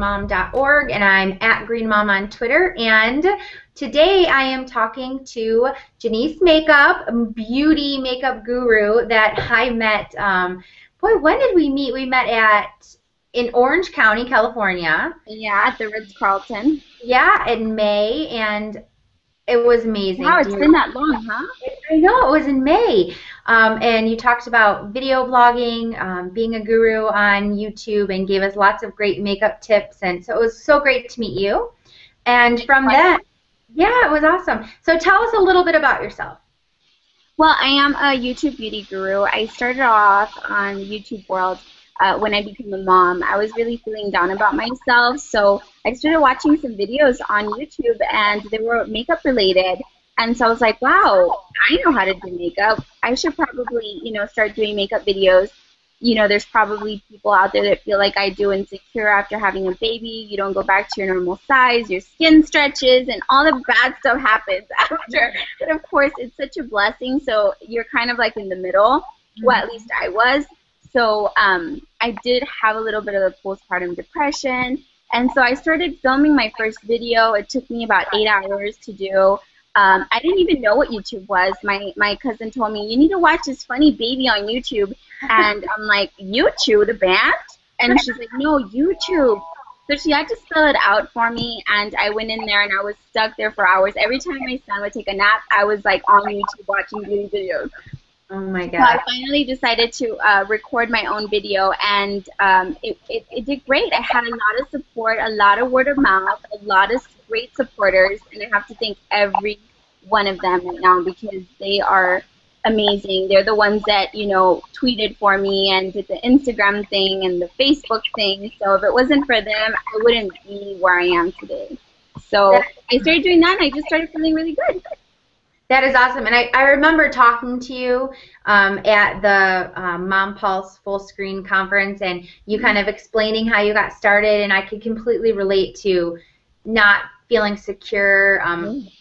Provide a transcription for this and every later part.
greenmom.org, and I'm at greenmom on Twitter. And today I am talking to Jennisse Makeup, beauty makeup guru that I met. Boy, when did we meet? We met in Orange County, California. Yeah, at the Ritz-Carlton. Yeah, in May, and it was amazing. Wow, it's been that long, huh? I know, it was in May. And you talked about video blogging, being a guru on YouTube, and gave us lots of great makeup tips. And so it was so great to meet you. And from that, yeah, it was awesome. So tell us a little bit about yourself. Well, I am a YouTube beauty guru. I started off on YouTube World when I became a mom. I was really feeling down about myself, so I started watching some videos on YouTube, and they were makeup related. And so I was like, wow, I know how to do makeup. I should probably, start doing makeup videos. There's probably people out there that feel like I do, insecure after having a baby. You don't go back to your normal size, your skin stretches, and all the bad stuff happens after. But of course, it's such a blessing, so you're kind of like in the middle. Well, at least I was. So I did have a little bit of a postpartum depression, and so I started filming my first video. It took me about 8 hours to do. I didn't even know what YouTube was. My cousin told me, you need to watch this funny baby on YouTube. And I'm like, YouTube, the band? And she's like, no, YouTube. So she had to spell it out for me, and I went in there, and I was stuck there for hours. Every time my son would take a nap, I was like on YouTube watching beauty videos. Oh my God. So I finally decided to record my own video, and it did great. I had a lot of support, a lot of word of mouth, a lot of great supporters, and I have to thank every one of them right now because they are amazing. They're the ones that, tweeted for me and did the Instagram thing and the Facebook thing. So if it wasn't for them, I wouldn't be where I am today. So I started doing that, and I just started feeling really good. That is awesome. And I remember talking to you at the Mom Pulse Full Screen Conference, and you kind of explaining how you got started, and I could completely relate to not feeling secure,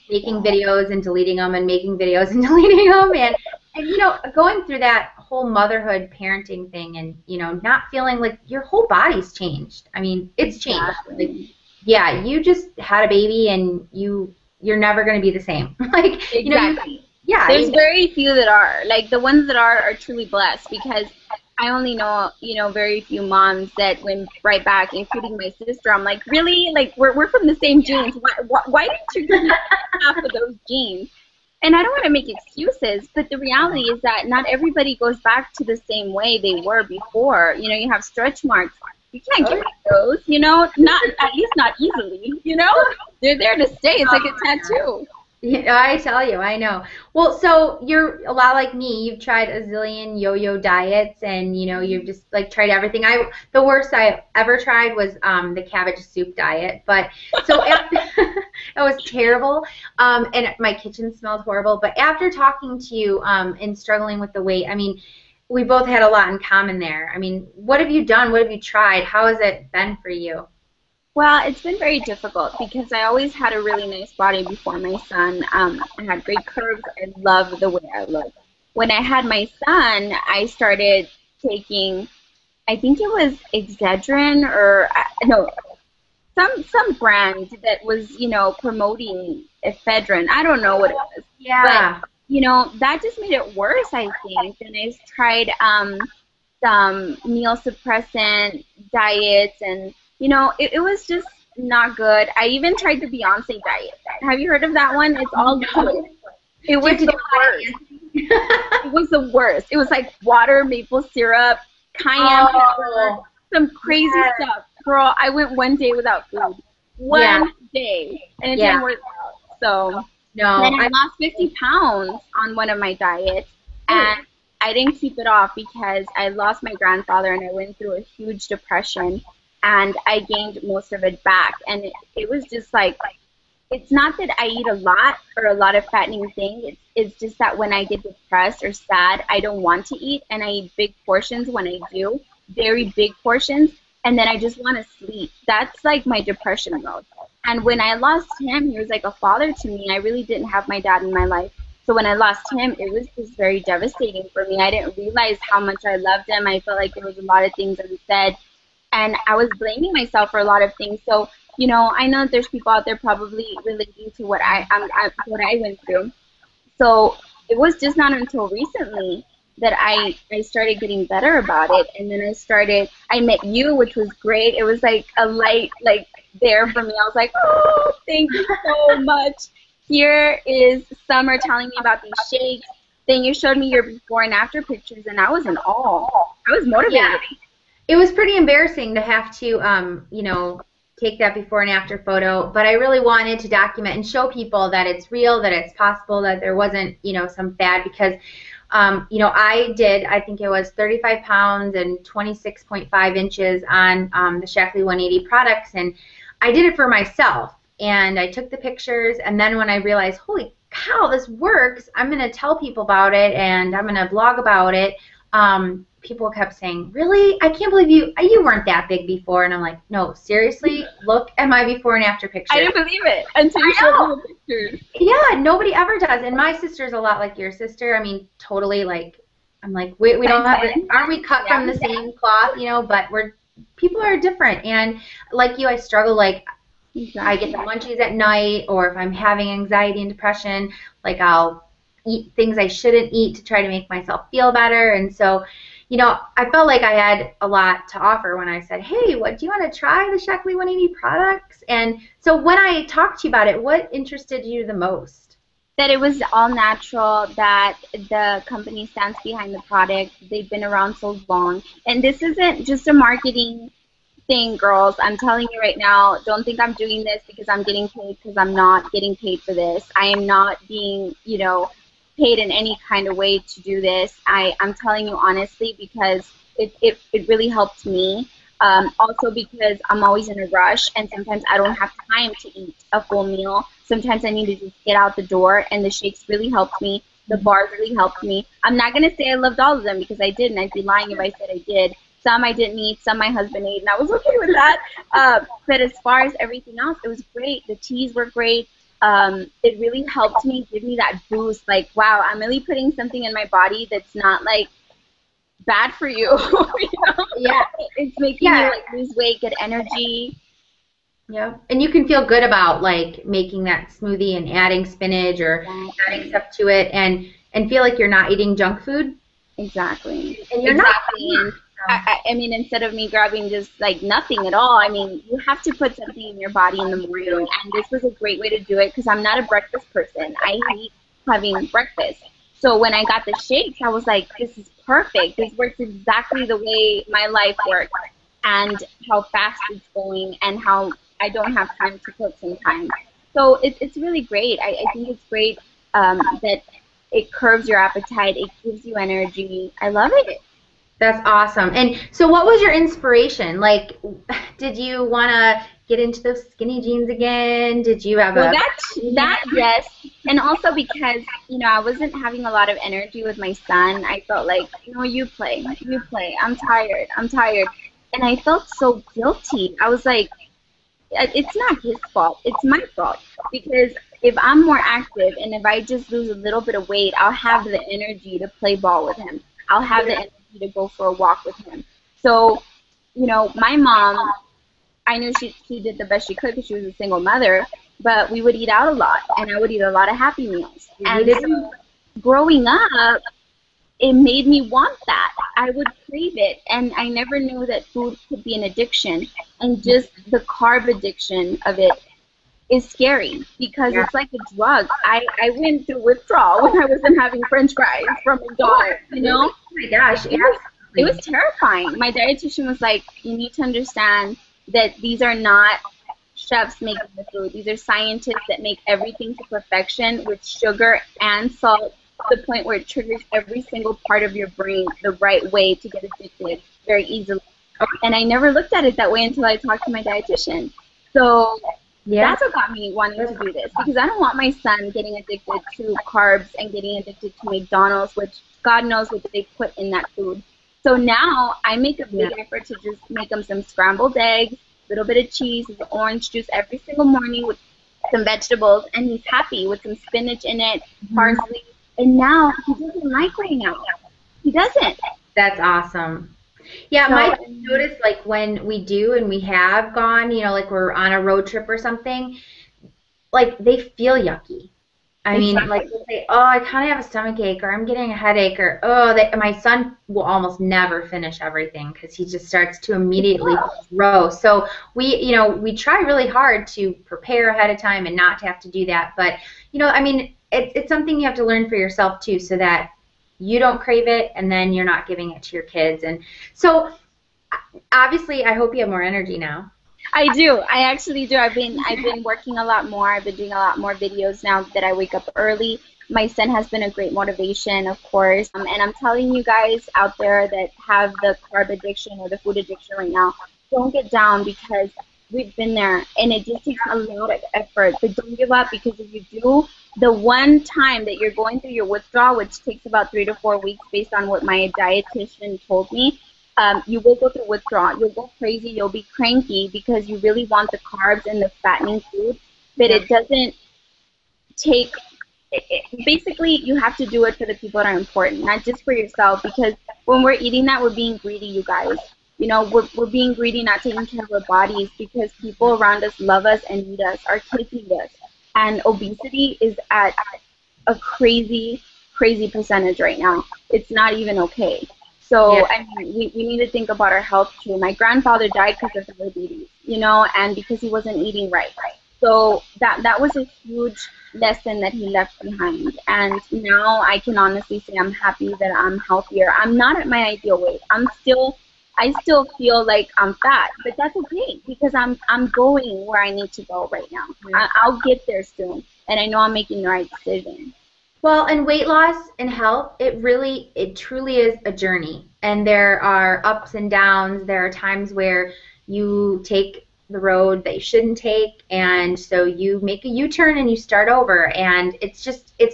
making videos and deleting them, and making videos and deleting them, and going through that whole motherhood parenting thing, and not feeling like your whole body's changed. I mean, it's changed. Exactly. Like, yeah, you just had a baby, and you're never going to be the same. Like, exactly. Yeah. There's very few that are. Like, the ones that are truly blessed, because I only know, very few moms that went right back, including my sister. I'm like, really? Like, we're from the same genes. Why didn't you give me half of those genes? And I don't want to make excuses, but the reality is that not everybody goes back to the same way they were before. You have stretch marks. You can't get rid of those, not, at least not easily, They're there to stay. It's like a tattoo. Yeah, I tell you, I know. Well, so you're a lot like me. You've tried a zillion yo-yo diets, and you've just tried everything. The worst I ever tried was the cabbage soup diet, but so it was terrible. And my kitchen smelled horrible. But after talking to you and struggling with the weight, I mean, we both had a lot in common there. I mean, what have you done? What have you tried? How has it been for you? Well, it's been very difficult because I always had a really nice body before my son. I had great curves. I love the way I look. When I had my son, I started taking, I think it was Excedrin or no, some brand that was, promoting ephedrine. I don't know what it was. Yeah. But, that just made it worse, I think. And I tried some meal suppressant diets, and it was just not good. I even tried the Beyonce diet. Have you heard of that one? It's all liquid. It was the worst. It was the worst. It was like water, maple syrup, cayenne pepper, some crazy stuff. Girl, I went one day without food. One day. And it didn't work out. So then I lost 50 pounds on one of my diets. And I didn't keep it off because I lost my grandfather, and I went through a huge depression. And I gained most of it back. And it was just like, it's not that I eat a lot or a lot of fattening things. It's just that when I get depressed or sad, I don't want to eat. And I eat big portions when I do, very big portions. And then I just want to sleep. That's like my depression mode. And when I lost him, he was like a father to me. I really didn't have my dad in my life. So when I lost him, it was just very devastating for me. I didn't realize how much I loved him. I felt like there was a lot of things unsaid. and I was blaming myself for a lot of things. So, you know, I know there's people out there probably relating to what what I went through. So it was just not until recently that I started getting better about it, and then I met you, which was great. It was like a light like there for me. I was like, oh, thank you so much. Here is Summer telling me about these shakes. Then you showed me your before and after pictures, and I was in awe. I was motivated. Yeah. It was pretty embarrassing to have to, you know, take that before and after photo, but I really wanted to document and show people that it's real, that it's possible, that there wasn't, you know, some fad, because, you know, I think it was 35 pounds and 26.5 inches on the Shaklee 180 products, and I did it for myself, and I took the pictures, and then when I realized, holy cow, this works, I'm going to tell people about it, and I'm going to blog about it, people kept saying, really? I can't believe you weren't that big before. And I'm like, no, seriously, look at my before and after pictures. I didn't believe it until you showed me the pictures. Yeah, nobody ever does. And my sister's a lot like your sister. I mean, totally like, I'm like, we don't have, aren't we cut from the same cloth, you know, but people are different. And like you, I struggle, like, I get the munchies at night, or if I'm having anxiety and depression, like I'll eat things I shouldn't eat to try to make myself feel better. And so, you know, I felt like I had a lot to offer when I said, hey, what do you want to try the Shaklee 180 products? And so when I talked to you about it, what interested you the most? That it was all natural, that the company stands behind the product. They've been around so long. And this isn't just a marketing thing, girls. I'm telling you right now, don't think I'm doing this because I'm getting paid, because I'm not getting paid for this. I am not being, you know, paid in any kind of way to do this. I'm telling you honestly, because it really helped me. Also because I'm always in a rush, and sometimes I don't have time to eat a full meal. Sometimes I need to just get out the door, and the shakes really helped me. The bars really helped me. I'm not going to say I loved all of them, because I didn't. I'd be lying if I said I did. Some I didn't eat, some my husband ate, and I was okay with that. But as far as everything else, it was great. The teas were great. It really helped me, give me that boost, like, wow, I'm really putting something in my body that's not, like, bad for you. You know? Yeah. It's making you, like, lose weight, get energy. Yeah. And you can feel good about, like, making that smoothie and adding spinach or adding stuff to it, and feel like you're not eating junk food. Exactly. And you're not. I mean, instead of me grabbing just like nothing at all, I mean, you have to put something in your body in the morning, and this was a great way to do it, because I'm not a breakfast person. I hate having breakfast. So when I got the shakes, I was like, this is perfect. This works exactly the way my life works, and how fast it's going, and how I don't have time to cook sometimes. So it's really great. I think it's great that it curbs your appetite. It gives you energy. I love it. That's awesome. And so what was your inspiration? Like, did you want to get into those skinny jeans again? Did you have that yes. And also because, you know, I wasn't having a lot of energy with my son. I felt like, you know, you play. I'm tired. And I felt so guilty. I was like, it's not his fault. It's my fault. Because if I'm more active, and if I just lose a little bit of weight, I'll have the energy to play ball with him. I'll have the energy to go for a walk with him. So, you know, my mom, I knew she did the best she could because she was a single mother, but we would eat out a lot, and I would eat a lot of Happy Meals. And so growing up, it made me want that. I would crave it, and I never knew that food could be an addiction, and just the carb addiction of it is scary, because it's like a drug. I went through withdrawal when I wasn't having French fries from McDonald's, you know? Oh my gosh, it was terrifying. My dietitian was like, you need to understand that these are not chefs making the food. These are scientists that make everything to perfection with sugar and salt, to the point where it triggers every single part of your brain the right way to get addicted very easily. And I never looked at it that way until I talked to my dietitian. So that's what got me wanting to do this, because I don't want my son getting addicted to carbs and getting addicted to McDonald's, which God knows what they put in that food. So now I make a big effort to just make him some scrambled eggs, a little bit of cheese, some orange juice every single morning with some vegetables, and he's happy with some spinach in it, parsley. And now he doesn't like going out. He doesn't. That's awesome. Yeah, So, my notice like when we do and we have gone, you know, like we're on a road trip or something, like they feel yucky. I mean, like exactly. they'll say, "Oh, I kind of have a stomach ache," or "I'm getting a headache," or "Oh," my son will almost never finish everything because he just starts to immediately row. So we try really hard to prepare ahead of time and not to have to do that. But I mean, it's something you have to learn for yourself too, so that you don't crave it, and then you're not giving it to your kids. And so, obviously, I hope you have more energy now. I do. I actually do. I've been working a lot more. I've been doing a lot more videos now that I wake up early. My son has been a great motivation, of course. And I'm telling you guys out there that have the carb addiction or the food addiction right now, don't get down because we've been there and it just takes a lot of effort. But don't give up because if you do, the one time that you're going through your withdrawal, which takes about 3 to 4 weeks based on what my dietitian told me, you will go through withdrawal. You'll go crazy. You'll be cranky because you really want the carbs and the fattening food, but it doesn't take. Basically, you have to do it for the people that are important, not just for yourself. Because when we're eating that, we're being greedy, you guys. We're being greedy, not taking care of our bodies because people around us love us and need us. Our kids need us, and obesity is at a crazy, crazy percentage right now. It's not even okay. So, I mean, we need to think about our health too. My grandfather died because of diabetes, and because he wasn't eating right. So that was a huge lesson that he left behind. And now I can honestly say I'm happy that I'm healthier. I'm not at my ideal weight. I still feel like I'm fat, but that's okay because I'm going where I need to go right now. I'll get there soon, and I know I'm making the right decision. Well, and weight loss and health, it truly is a journey. And there are ups and downs. There are times where you take the road that you shouldn't take, and so you make a U-turn and you start over. And it's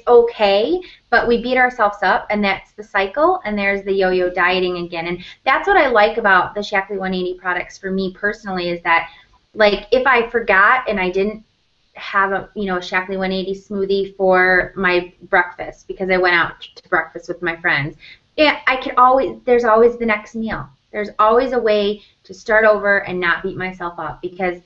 okay, but we beat ourselves up, and that's the cycle, and there's the yo-yo dieting again. And that's what I like about the Shaklee 180 products for me personally is that, like, if I forgot and I didn't have a Shaklee 180 smoothie for my breakfast because I went out to breakfast with my friends. Yeah, there's always the next meal. There's always a way to start over and not beat myself up, because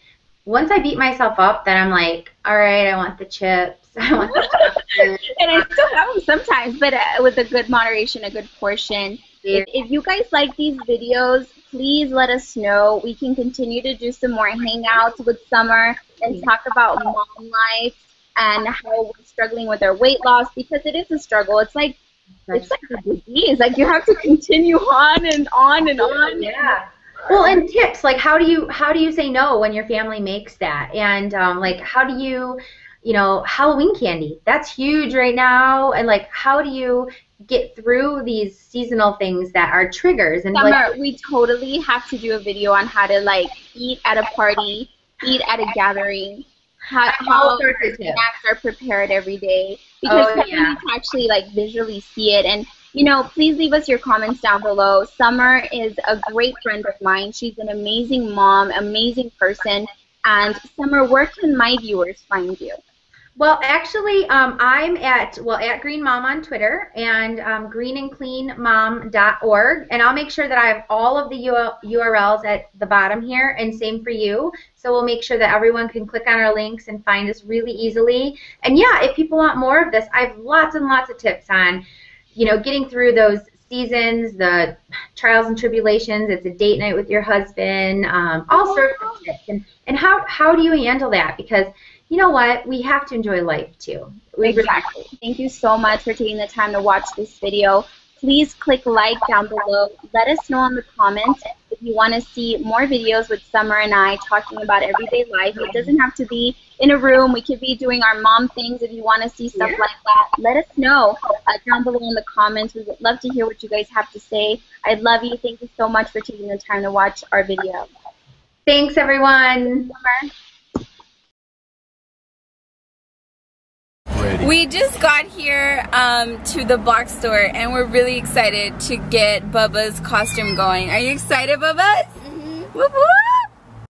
once I beat myself up, then I'm like, all right, I want the chips. I want the chips. And I still have them sometimes, but with a good moderation, a good portion. If you guys like these videos, please let us know. We can continue to do some more hangouts with Sommer and talk about mom life and how we're struggling with our weight loss, because it is a struggle. It's like a disease. Like you have to continue on and on and on. Yeah. Well, and tips like how do you say no when your family makes that, and like how do you Halloween candy, that's huge right now, and like how do you get through these seasonal things that are triggers? And Sommer, we totally have to do a video on how to like eat at a party, eat at a gathering, how snacks are prepared every day, because people need to actually like visually see it. And please leave us your comments down below. Sommer is a great friend of mine. She's an amazing mom, amazing person. And Sommer, where can my viewers find you? Well, actually, I'm at Green Mom on Twitter and greenandcleanmom.org, and I'll make sure that I have all of the URLs at the bottom here, and same for you. So we'll make sure that everyone can click on our links and find us really easily. And yeah, if people want more of this, I have lots and lots of tips on, getting through those seasons, the trials and tribulations. It's a date night with your husband, all sorts of tips, and how do you handle that? Because you know what? We have to enjoy life too. Exactly. Thank you so much for taking the time to watch this video. Please click like down below. Let us know in the comments if you want to see more videos with Sommer and I talking about everyday life. It doesn't have to be in a room. We could be doing our mom things. If you want to see stuff like that, let us know down below in the comments. We would love to hear what you guys have to say. I love you. Thank you so much for taking the time to watch our video. Thanks, everyone. Sommer. We just got here to the box store, and we're really excited to get Bubba's costume going. Are you excited, Bubba? Mm-hmm. Whoop, whoop.